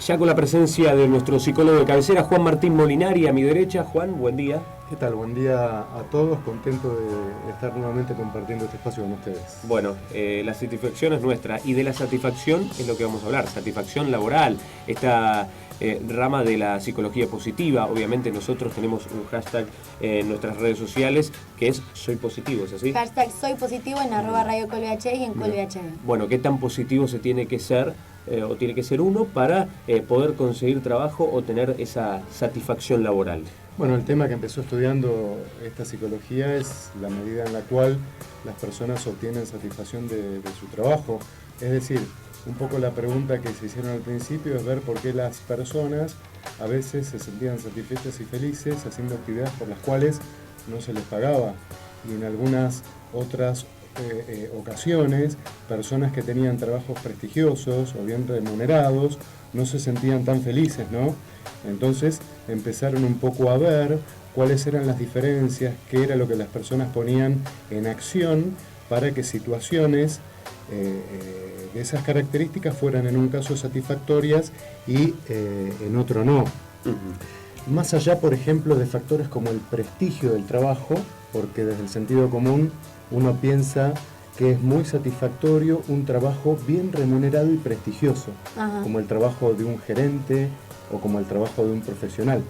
Ya con la presencia de nuestro psicólogo de cabecera, Juan Martín Molinari, a mi derecha. Juan, buen día. ¿Qué tal? Buen día a todos, contento de estar nuevamente compartiendo este espacio con ustedes. Bueno, la satisfacción es nuestra y de la satisfacción es lo que vamos a hablar, satisfacción laboral, esta rama de la psicología positiva. Obviamente nosotros tenemos un hashtag en nuestras redes sociales que es Soy Positivo, ¿es así? Hashtag Soy Positivo en @Radio ColVH y en ColVH. Bueno, ¿qué tan positivo se tiene que ser o tiene que ser uno para poder conseguir trabajo o tener esa satisfacción laboral? Bueno, el tema que empezó estudiando esta psicología es la medida en la cual las personas obtienen satisfacción de su trabajo. Es decir, un poco la pregunta que se hicieron al principio es ver por qué las personas a veces se sentían satisfechas y felices haciendo actividades por las cuales no se les pagaba. Y en algunas otras ocasiones, personas que tenían trabajos prestigiosos o bien remunerados no se sentían tan felices, ¿no? Entonces empezaron un poco a ver cuáles eran las diferencias, qué era lo que las personas ponían en acción para que situaciones de esas características fueran en un caso satisfactorias y en otro no. Más allá, por ejemplo, de factores como el prestigio del trabajo, porque desde el sentido común uno piensa que es muy satisfactorio un trabajo bien remunerado y prestigioso, como el trabajo de un gerente o como el trabajo de un profesional.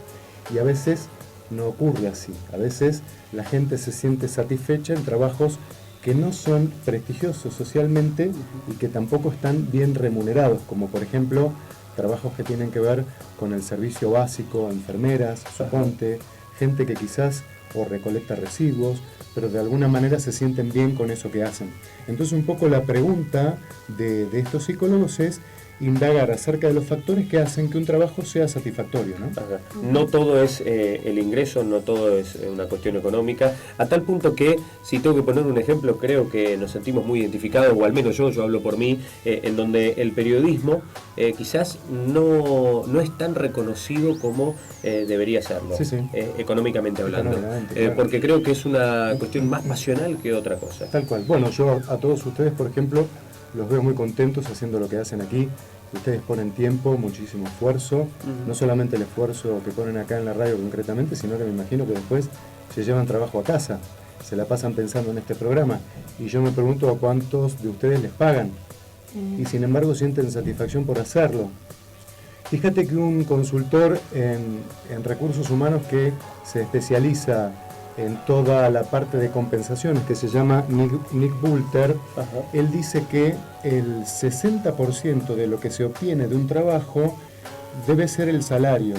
Y a veces no ocurre así. A veces la gente se siente satisfecha en trabajos que no son prestigiosos socialmente y que tampoco están bien remunerados, como por ejemplo trabajos que tienen que ver con el servicio básico, enfermeras, suponte, gente que quizás o recolecta residuos, pero de alguna manera se sienten bien con eso que hacen. Entonces un poco la pregunta de estos psicólogos es indagar acerca de los factores que hacen que un trabajo sea satisfactorio, ¿no? No todo es el ingreso, no todo es una cuestión económica, a tal punto que, si tengo que poner un ejemplo, creo que nos sentimos muy identificados, o al menos yo hablo por mí, en donde el periodismo quizás no es tan reconocido como debería serlo, económicamente hablando, claro. Porque creo que es una cuestión más pasional que otra cosa. Tal cual. Bueno, yo a todos ustedes, por ejemplo, los veo muy contentos haciendo lo que hacen aquí. Ustedes ponen tiempo, muchísimo esfuerzo, no solamente el esfuerzo que ponen acá en la radio concretamente, sino que me imagino que después se llevan trabajo a casa, se la pasan pensando en este programa. Y yo me pregunto a cuántos de ustedes les pagan y sin embargo sienten satisfacción por hacerlo. Fíjate que un consultor en recursos humanos que se especializa en toda la parte de compensaciones, que se llama Nick Bulter, él dice que el 60% de lo que se obtiene de un trabajo debe ser el salario,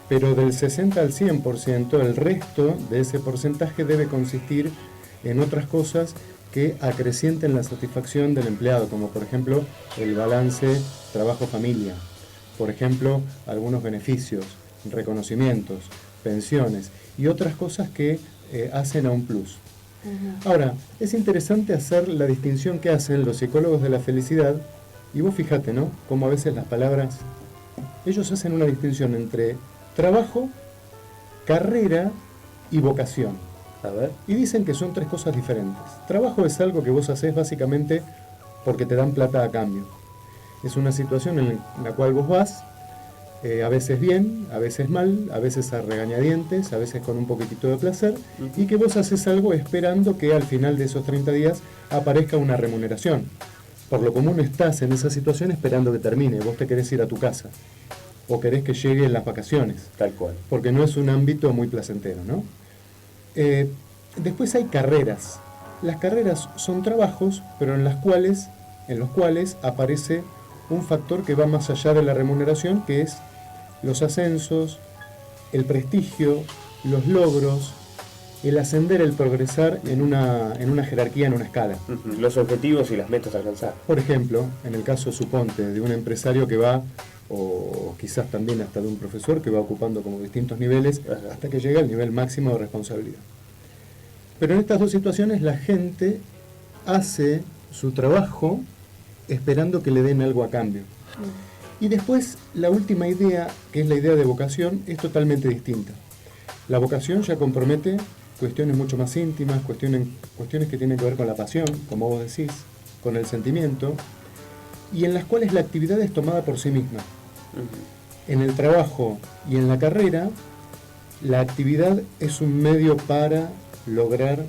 pero del 60 al 100%, el resto de ese porcentaje debe consistir en otras cosas que acrecienten la satisfacción del empleado, como por ejemplo el balance trabajo-familia, por ejemplo algunos beneficios, reconocimientos, pensiones y otras cosas que hacen a un plus. Ahora, es interesante hacer la distinción que hacen los psicólogos de la felicidad, y vos fíjate, ¿no? Como a veces las palabras, ellos hacen una distinción entre trabajo, carrera y vocación. A ver. Y dicen que son tres cosas diferentes. Trabajo es algo que vos hacés básicamente porque te dan plata a cambio. Es una situación en la cual vos vas, a veces bien, a veces mal, a veces a regañadientes, a veces con un poquitito de placer, y que vos haces algo esperando que al final de esos 30 días aparezca una remuneración. Por lo común estás en esa situación esperando que termine, vos te querés ir a tu casa, o querés que lleguen las vacaciones. Tal cual. Porque no es un ámbito muy placentero, ¿no? Después hay carreras. Las carreras son trabajos, pero en los cuales aparece un factor que va más allá de la remuneración, que es los ascensos, el prestigio, los logros, el ascender, el progresar en una jerarquía, en una escala. Los objetivos y las metas a alcanzar. Por ejemplo, en el caso, suponte, de un empresario que va, o quizás también hasta de un profesor que va ocupando como distintos niveles hasta que llega al nivel máximo de responsabilidad. Pero en estas dos situaciones la gente hace su trabajo esperando que le den algo a cambio. Y después, la última idea, que es la idea de vocación, es totalmente distinta. La vocación ya compromete cuestiones mucho más íntimas, cuestiones que tienen que ver con la pasión, como vos decís, con el sentimiento, y en las cuales la actividad es tomada por sí misma. En el trabajo y en la carrera, la actividad es un medio para lograr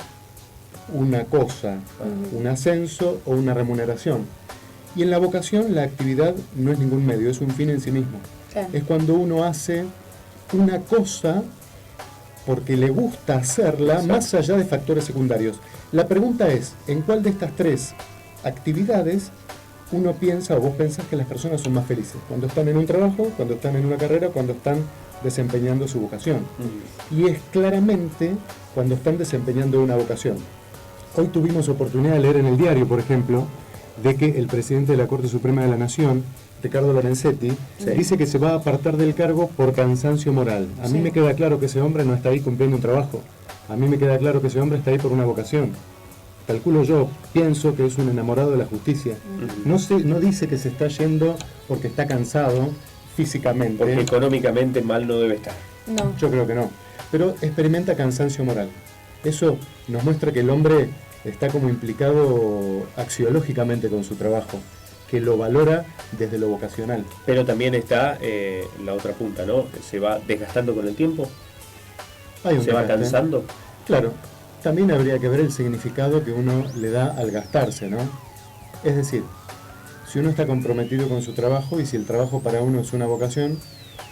una cosa, un ascenso o una remuneración. Y en la vocación la actividad no es ningún medio, es un fin en sí mismo. Claro. Es cuando uno hace una cosa porque le gusta hacerla. Exacto. Más allá de factores secundarios. La pregunta es, ¿en cuál de estas tres actividades uno piensa o vos pensás que las personas son más felices? Cuando están en un trabajo, cuando están en una carrera, cuando están desempeñando su vocación. Y es claramente cuando están desempeñando una vocación. Hoy tuvimos oportunidad de leer en el diario, por ejemplo, de que el presidente de la Corte Suprema de la Nación, Ricardo Lorenzetti, dice que se va a apartar del cargo por cansancio moral. A mí me queda claro que ese hombre no está ahí cumpliendo un trabajo. A mí me queda claro que ese hombre está ahí por una vocación. Calculo yo, pienso que es un enamorado de la justicia. No dice que se está yendo porque está cansado físicamente. Porque económicamente mal no debe estar. No. Yo creo que no. Pero experimenta cansancio moral. Eso nos muestra que el hombre está como implicado axiológicamente con su trabajo, que lo valora desde lo vocacional. Pero también está la otra punta, ¿no? Se va desgastando con el tiempo. Se va cansando. Claro. También habría que ver el significado que uno le da al gastarse, ¿no? Es decir, si uno está comprometido con su trabajo y si el trabajo para uno es una vocación,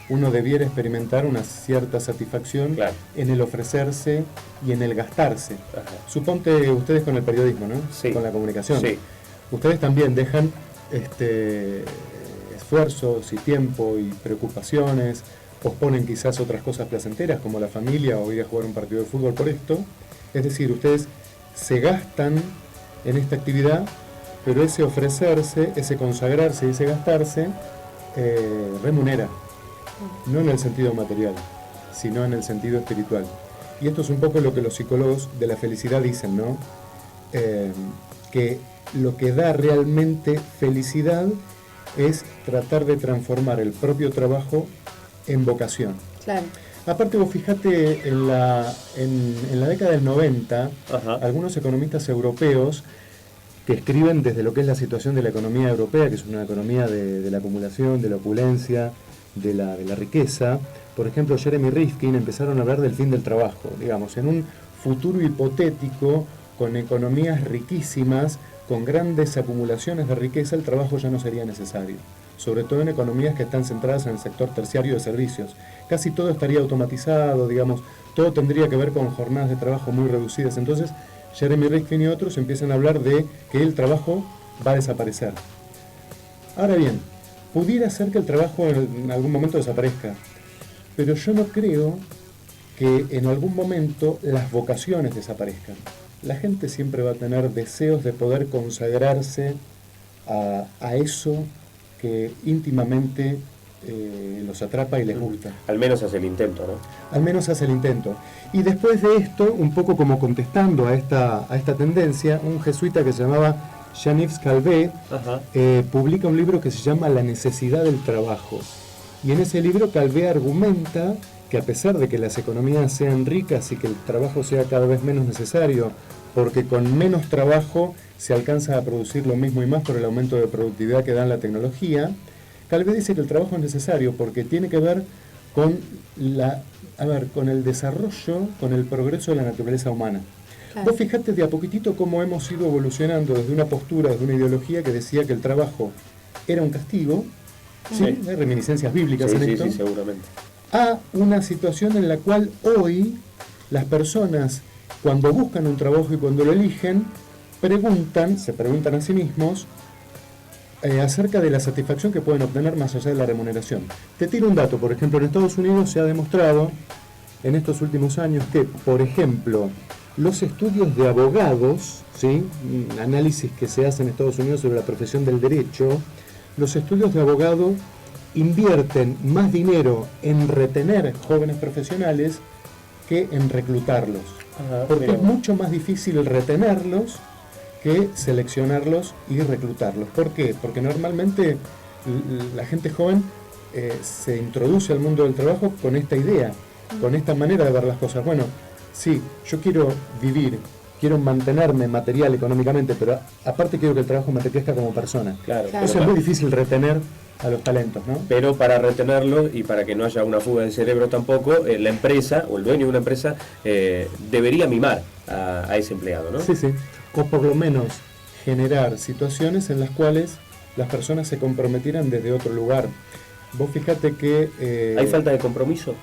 uno debiera experimentar una cierta satisfacción en el ofrecerse y en el gastarse. Ajá. Suponte ustedes con el periodismo, ¿no? Sí. Con la comunicación. Sí. Ustedes también dejan esfuerzos y tiempo y preocupaciones, posponen quizás otras cosas placenteras como la familia o ir a jugar un partido de fútbol por esto. Es decir, ustedes se gastan en esta actividad, pero ese ofrecerse, ese consagrarse y ese gastarse remunera. No en el sentido material, sino en el sentido espiritual. Y esto es un poco lo que los psicólogos de la felicidad dicen, ¿no? Que lo que da realmente felicidad es tratar de transformar el propio trabajo en vocación. Claro. Aparte, vos fijate, en la década del 90, algunos economistas europeos que escriben desde lo que es la situación de la economía europea, que es una economía de la acumulación, de la opulencia, de la riqueza. Por ejemplo, Jeremy Rifkin empezaron a hablar del fin del trabajo, digamos, en un futuro hipotético, con economías riquísimas, con grandes acumulaciones de riqueza, el trabajo ya no sería necesario, sobre todo en economías que están centradas en el sector terciario de servicios. Casi todo estaría automatizado, digamos, todo tendría que ver con jornadas de trabajo muy reducidas. Entonces, Jeremy Rifkin y otros empiezan a hablar de que el trabajo va a desaparecer. Ahora bien, pudiera ser que el trabajo en algún momento desaparezca, pero yo no creo que en algún momento las vocaciones desaparezcan. La gente siempre va a tener deseos de poder consagrarse a eso que íntimamente los atrapa y les gusta. Al menos hace el intento, ¿no? Al menos hace el intento. Y después de esto, un poco como contestando a esta tendencia, un jesuita que se llamaba Jean-Yves Calvet publica un libro que se llama La necesidad del trabajo. Y en ese libro Calvet argumenta que a pesar de que las economías sean ricas y que el trabajo sea cada vez menos necesario, porque con menos trabajo se alcanza a producir lo mismo y más por el aumento de productividad que da la tecnología, Calvet dice que el trabajo es necesario porque tiene que ver con con el desarrollo, con el progreso de la naturaleza humana. Claro. Vos fijate de a poquitito cómo hemos ido evolucionando desde una postura, desde una ideología que decía que el trabajo era un castigo, ¿sí? Hay reminiscencias bíblicas en esto, sí, seguramente, a una situación en la cual hoy las personas, cuando buscan un trabajo y cuando lo eligen, se preguntan a sí mismos acerca de la satisfacción que pueden obtener más allá de la remuneración. Te tiro un dato, por ejemplo, en Estados Unidos se ha demostrado en estos últimos años que, por ejemplo, los estudios de abogados, ¿sí? Análisis que se hace en Estados Unidos sobre la profesión del derecho, los estudios de abogado invierten más dinero en retener jóvenes profesionales que en reclutarlos. Porque es mucho más difícil retenerlos que seleccionarlos y reclutarlos. ¿Por qué? Porque normalmente la gente joven se introduce al mundo del trabajo con esta idea, con esta manera de ver las cosas. Bueno, sí, yo quiero vivir, quiero mantenerme material, económicamente, pero aparte quiero que el trabajo me enriquezca como persona. Claro. Eso es muy difícil retener a los talentos, ¿no? Pero para retenerlo y para que no haya una fuga de cerebro tampoco, la empresa o el dueño de una empresa debería mimar a ese empleado, ¿no? Sí, sí. O por lo menos generar situaciones en las cuales las personas se comprometieran desde otro lugar. Vos fíjate que... ¿Hay falta de compromiso?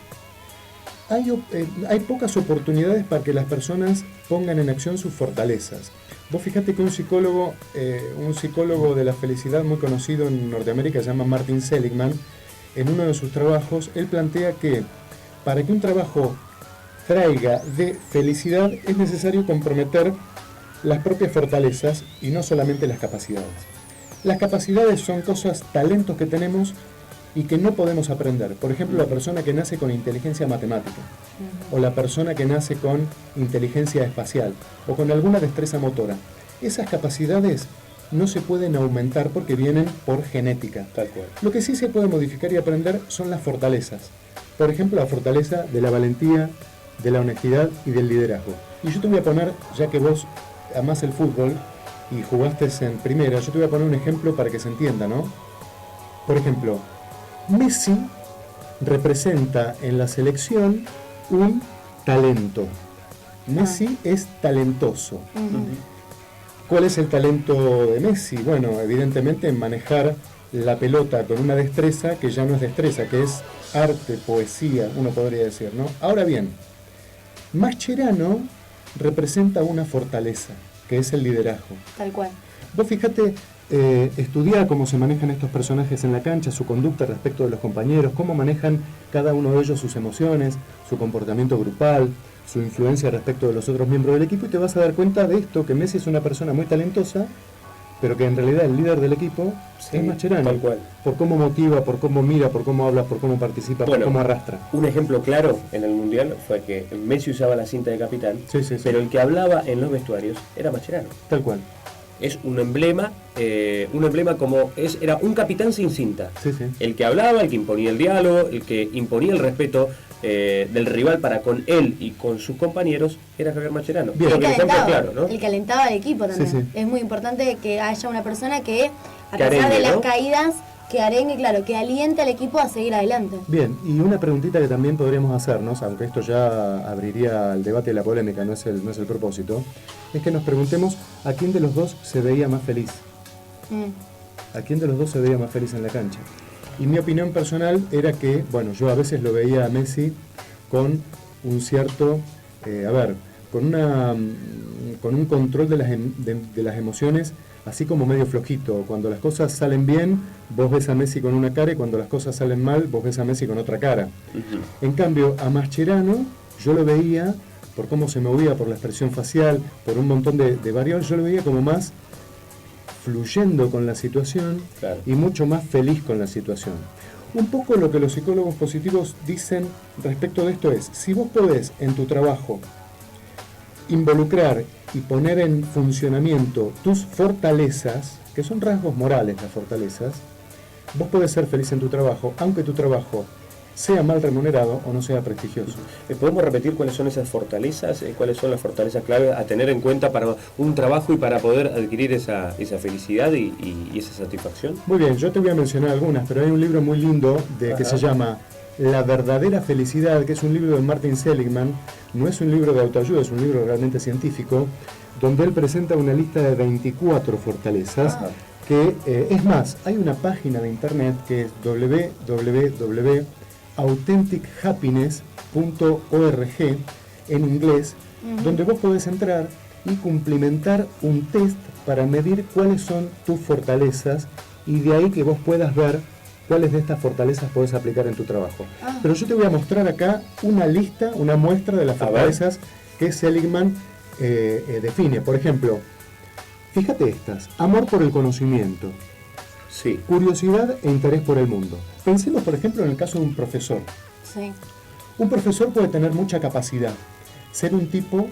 Hay pocas oportunidades para que las personas pongan en acción sus fortalezas. Vos fíjate que un psicólogo de la felicidad muy conocido en Norteamérica, se llama Martin Seligman, en uno de sus trabajos, él plantea que para que un trabajo traiga de felicidad es necesario comprometer las propias fortalezas y no solamente las capacidades. Las capacidades son cosas, talentos que tenemos y que no podemos aprender. Por ejemplo, la persona que nace con inteligencia matemática, o la persona que nace con inteligencia espacial, o con alguna destreza motora. Esas capacidades no se pueden aumentar porque vienen por genética. Tal cual. Lo que sí se puede modificar y aprender son las fortalezas. Por ejemplo, la fortaleza de la valentía, de la honestidad y del liderazgo. Y yo te voy a poner, ya que vos amás el fútbol y jugaste en primera, yo te voy a poner un ejemplo para que se entienda, ¿no? Por ejemplo, Messi representa en la selección un talento. Messi es talentoso. ¿Cuál es el talento de Messi? Bueno, evidentemente en manejar la pelota con una destreza que ya no es destreza, que es arte, poesía, uno podría decir, ¿no? Ahora bien, Mascherano representa una fortaleza, que es el liderazgo. Tal cual. Vos fíjate, estudiar cómo se manejan estos personajes en la cancha, su conducta respecto de los compañeros, cómo manejan cada uno de ellos sus emociones, su comportamiento grupal, su influencia respecto de los otros miembros del equipo, y te vas a dar cuenta de esto, que Messi es una persona muy talentosa, pero que en realidad el líder del equipo es Mascherano. Tal cual. Por cómo motiva, por cómo mira, por cómo habla, por cómo participa, por cómo arrastra. Un ejemplo claro en el Mundial fue que Messi usaba la cinta de capitán, Sí. pero el que hablaba en los vestuarios era Mascherano. Tal cual. Es un emblema como era un capitán sin cinta. Sí. El que hablaba, el que imponía el diálogo, el que imponía el respeto del rival para con él y con sus compañeros era Javier Mascherano. Bien. Creo que el ejemplo es claro, ¿no? El que alentaba al equipo también. Sí. Es muy importante que haya una persona que, a Que pesar arengue, de las ¿no? caídas, que arengue, claro, que aliente al equipo a seguir adelante. Bien, y una preguntita que también podríamos hacernos, aunque esto ya abriría el debate y la polémica, no es el propósito, es que nos preguntemos a quién de los dos se veía más feliz. ¿A quién de los dos se veía más feliz en la cancha? Y mi opinión personal era que, bueno, yo a veces lo veía a Messi con un cierto, con un control de las emociones, así como medio flojito. Cuando las cosas salen bien, vos ves a Messi con una cara, y cuando las cosas salen mal, vos ves a Messi con otra cara. En cambio, a Mascherano, yo lo veía, por cómo se movía, por la expresión facial, por un montón de variables, yo lo veía como más fluyendo con la situación, Claro. y mucho más feliz con la situación. Un poco lo que los psicólogos positivos dicen respecto de esto es, si vos podés en tu trabajo involucrar y poner en funcionamiento tus fortalezas, que son rasgos morales las fortalezas, vos podés ser feliz en tu trabajo, aunque tu trabajo sea mal remunerado o no sea prestigioso. ¿Podemos repetir cuáles son esas fortalezas? ¿Cuáles son las fortalezas clave a tener en cuenta para un trabajo y para poder adquirir esa felicidad y esa satisfacción? Muy bien, yo te voy a mencionar algunas, pero hay un libro muy lindo que se llama La verdadera felicidad, que es un libro de Martin Seligman. No es un libro de autoayuda, es un libro realmente científico, donde él presenta una lista de 24 fortalezas, que es más, hay una página de internet que es www.authentichappiness.org en inglés, donde vos podés entrar y cumplimentar un test para medir cuáles son tus fortalezas, y de ahí que vos puedas ver cuáles de estas fortalezas podés aplicar en tu trabajo. Pero yo te voy a mostrar acá una lista, una muestra de las fortalezas que Seligman define. Por ejemplo, fíjate estas: amor por el conocimiento, Sí. curiosidad e interés por el mundo. Pensemos, por ejemplo, en el caso de un profesor. Sí. Un profesor puede tener mucha capacidad, ser un tipo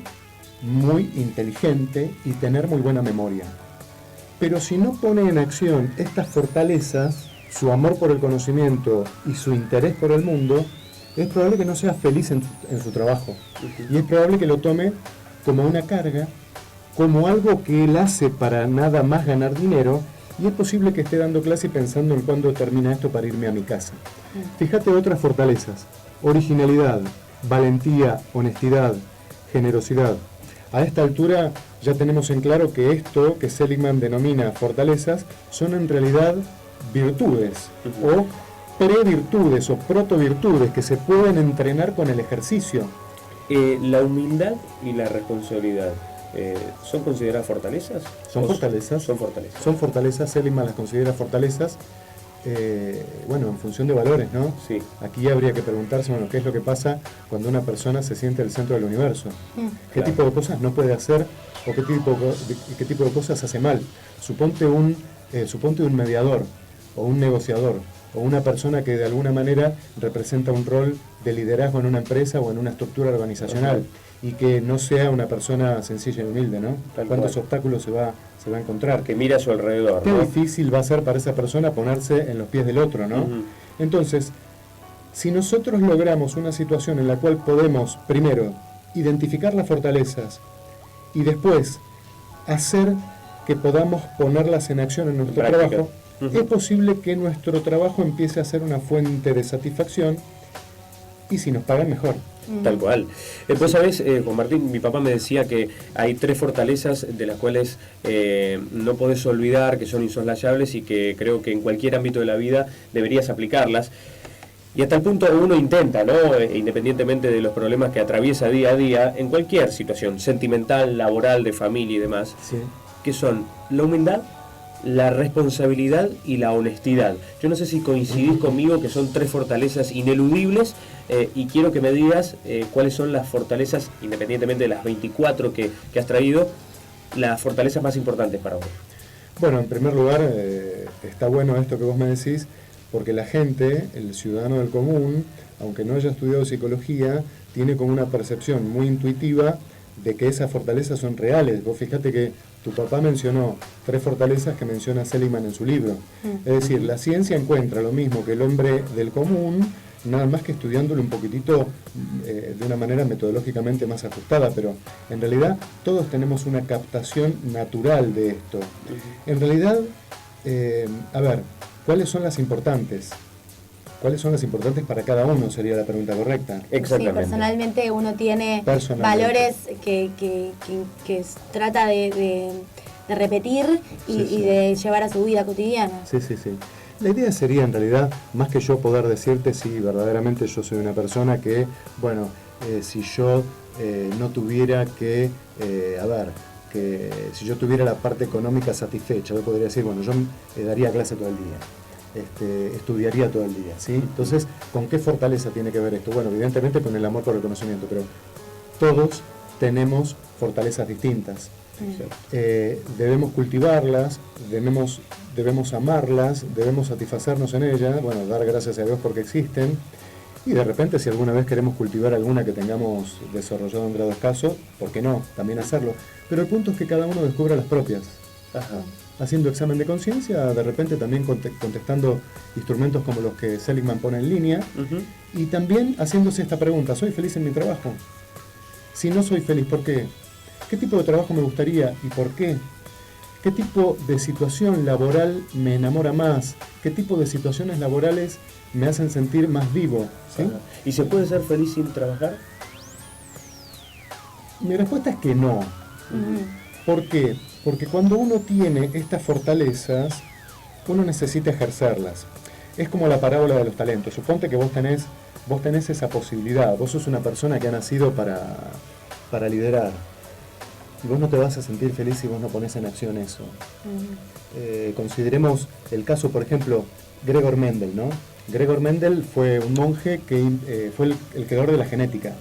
muy inteligente y tener muy buena memoria. Pero si no pone en acción estas fortalezas, su amor por el conocimiento y su interés por el mundo, es probable que no sea feliz en su trabajo. Y es probable que lo tome como una carga, como algo que él hace para nada más ganar dinero, y es posible que esté dando clase y pensando en cuándo termina esto para irme a mi casa. Fíjate otras fortalezas: originalidad, valentía, honestidad, generosidad. A esta altura ya tenemos en claro que esto que Seligman denomina fortalezas son en realidad virtudes o previrtudes o protovirtudes que se pueden entrenar con el ejercicio. La humildad y la responsabilidad, ¿son consideradas fortalezas? Son fortalezas. Son fortalezas. Son fortalezas, Seligman las considera fortalezas, bueno, en función de valores, ¿no? Sí. Aquí habría que preguntarse, bueno, ¿qué es lo que pasa cuando una persona se siente el centro del universo? ¿Qué Claro. tipo de cosas no puede hacer o qué tipo de cosas hace mal? Suponte un mediador o un negociador o una persona que de alguna manera representa un rol de liderazgo en una empresa o en una estructura organizacional y que no sea una persona sencilla y humilde, ¿no? Tal ¿Cuántos cual. obstáculos se va a encontrar? Que mira a su alrededor, Qué ¿no? difícil va a ser para esa persona ponerse en los pies del otro, ¿no? Ujú. Entonces, si nosotros logramos una situación en la cual podemos, primero, identificar las fortalezas y después hacer que podamos ponerlas en acción en nuestro Práctica. trabajo, Ujú. es posible que nuestro trabajo empiece a ser una fuente de satisfacción y si nos pagan mejor. Tal cual. Pues sabes, Juan Martín, mi papá me decía que hay 3 fortalezas de las cuales no podés olvidar, que son insoslayables y que creo que en cualquier ámbito de la vida deberías aplicarlas. Y hasta el punto uno intenta, ¿no? Independientemente de los problemas que atraviesa día a día, en cualquier situación, sentimental, laboral, de familia y demás, Sí. que son la humildad, la responsabilidad y la honestidad. Yo no sé si coincidís conmigo que son 3 fortalezas ineludibles, y quiero que me digas cuáles son las fortalezas, independientemente de las 24 que has traído, las fortalezas más importantes para vos. Bueno, en primer lugar, está bueno esto que vos me decís, porque la gente, el ciudadano del común, aunque no haya estudiado psicología, tiene como una percepción muy intuitiva de que esas fortalezas son reales. Vos fijate que tu papá mencionó 3 fortalezas que menciona Seligman en su libro. Es decir, la ciencia encuentra lo mismo que el hombre del común, nada más que estudiándolo un poquitito de una manera metodológicamente más ajustada, pero en realidad todos tenemos una captación natural de esto. En realidad, a ver, ¿cuáles son las importantes? ¿Cuáles son las importantes para cada uno? Sería la pregunta correcta. Exactamente. Sí, personalmente uno tiene Personalmente. valores que trata de repetir y, Sí, sí. y de llevar a su vida cotidiana. Sí, sí, sí. La idea sería en realidad, más que yo poder decirte si verdaderamente yo soy una persona que, bueno, si yo no tuviera que, que si yo tuviera la parte económica satisfecha, yo podría decir, bueno, yo daría clase todo el día, estudiaría todo el día, ¿sí? Entonces, ¿con qué fortaleza tiene que ver esto? Bueno, evidentemente con el amor por el conocimiento, pero todos tenemos fortalezas distintas. Debemos cultivarlas, debemos amarlas, debemos satisfacernos en ellas, bueno, dar gracias a Dios porque existen, y de repente si alguna vez queremos cultivar alguna que tengamos desarrollado en grado escaso, ¿por qué no? También hacerlo. Pero el punto es que cada uno descubra las propias. Ajá. Haciendo examen de conciencia, de repente también contestando instrumentos como los que Seligman pone en línea, Ujú. y también haciéndose esta pregunta: ¿soy feliz en mi trabajo? Si no soy feliz, ¿por qué? ¿Qué tipo de trabajo me gustaría y por qué? ¿Qué tipo de situación laboral me enamora más? ¿Qué tipo de situaciones laborales me hacen sentir más vivo? ¿Sí? Ajá. ¿Y se puede ser feliz sin trabajar? Mi respuesta es que no. ¿Por qué? Porque cuando uno tiene estas fortalezas, uno necesita ejercerlas. Es como la parábola de los talentos. Suponte que vos tenés esa posibilidad. Vos sos una persona que ha nacido para liderar. Y vos no te vas a sentir feliz si vos no pones en acción eso. Consideremos el caso, por ejemplo, Gregor Mendel, ¿no? Gregor Mendel fue un monje que fue el creador de la genética,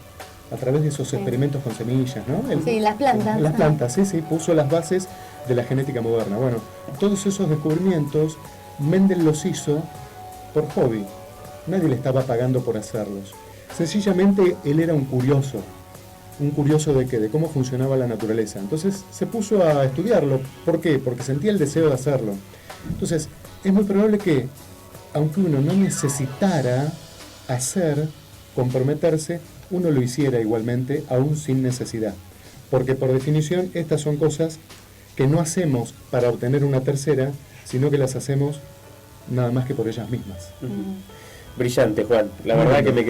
a través de esos experimentos con semillas, ¿no? Sí, las plantas. Las plantas, sí, puso las bases de la genética moderna. Bueno, todos esos descubrimientos, Mendel los hizo por hobby. Nadie le estaba pagando por hacerlos. Sencillamente, él era un curioso de qué, de cómo funcionaba la naturaleza. Entonces se puso a estudiarlo. ¿Por qué? Porque sentía el deseo de hacerlo. Entonces, es muy probable que, aunque uno no necesitara comprometerse, uno lo hiciera igualmente, aún sin necesidad. Porque por definición, estas son cosas que no hacemos para obtener una tercera, sino que las hacemos nada más que por ellas mismas. Brillante, Juan. La Muy verdad lindo. que me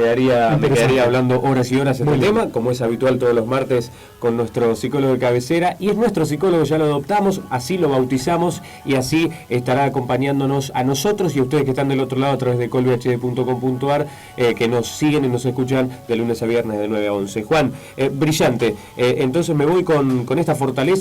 quedaría hablando horas y horas de Muy este lindo. tema, como es habitual todos los martes con nuestro psicólogo de cabecera. Y es nuestro psicólogo, ya lo adoptamos, así lo bautizamos y así estará acompañándonos a nosotros y a ustedes que están del otro lado a través de colbyhd.com.ar, que nos siguen y nos escuchan de lunes a viernes de 9 a 11. Juan, brillante. Entonces me voy con esta fortaleza.